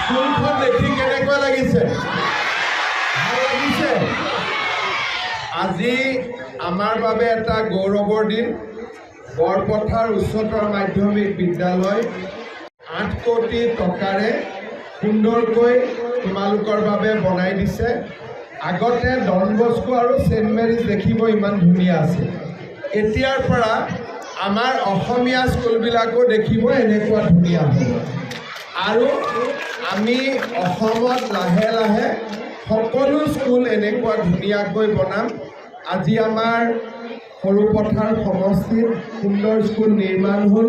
স্কুলখন দেখি কেনেকুৱা লাগিছে? ভাল লাগিছে? আজি আমাৰ বাবে এটা গৌৰৱৰ দিন। বৰপথাৰ উচ্চতৰ মাধ্যমিক বিদ্যালয় 8 কোটি টকাৰে সুন্দৰকৈ তোমালোকৰ বাবে বনাই দিছে। আগতে ডন বস্কো আৰু সেন্ট মেৰিজ দেখিব ইমান ধুনীয়া আছিল। এতিয়াৰ পৰা আমাৰ অসমীয়া স্কুলবিলাকো দেখিব এনেকুৱা ধুনীয়া হ'ব। আৰু আমি অসমত লাহে লাহে সকলো স্কুল এনেকুৱা ধুনীয়াকৈ বনাম। আজি আমাৰ সৰুপথাৰ সমষ্টিত সুন্দৰ স্কুল নিৰ্মাণ হ'ল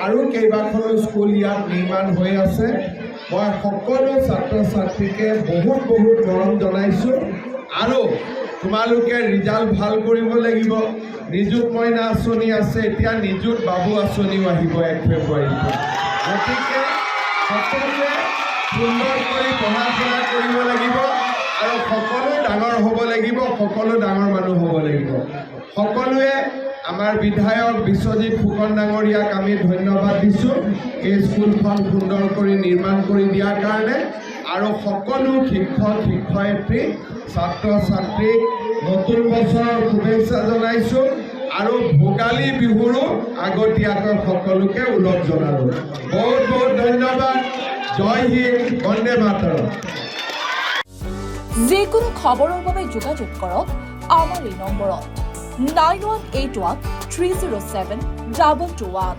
আৰু কেইবাখনো স্কুল ইয়াত নিৰ্মাণ হৈ আছে। মই সকলো ছাত্ৰ ছাত্ৰীকে বহুত মৰম জনাইছোঁ। আৰু তোমালোকে ৰিজাল্ট ভাল কৰিব লাগিব। নিযুত মইনা আঁচনি আছে, এতিয়া নিযুত বাবু আঁচনিও আহিব 1 ফেব্ৰুৱাৰীত। গতিকে সকলোৱে সুন্দৰ কৰি পঢ়া শুনা কৰিব লাগিব আৰু সকলো ডাঙৰ হ'ব লাগিব, সকলো ডাঙৰ মানুহ হ'ব লাগিব। সকলোৱে আমাৰ বিধায়ক বিশ্বজিৎ ফুকন ডাঙৰীয়াক আমি ধন্যবাদ দিছোঁ এই স্কুলখন সুন্দৰ কৰি নিৰ্মাণ কৰি দিয়াৰ কাৰণে। আৰু সকলো শিক্ষক শিক্ষয়িত্ৰী ছাত্ৰ ছাত্ৰীক নতুন বছৰৰ শুভেচ্ছা জনাইছোঁ আৰু ভোগালী বিহুৰো আগতীয়াকৈ সকলোকে ওলগ জনালোঁ। বহুত ধন্যবাদ। জয় হিন্দ, বন্দে মাতৰম। যিকোনো খবৰৰ বাবে যোগাযোগ কৰক আমাৰ এই নম্বৰত 9181 307 221।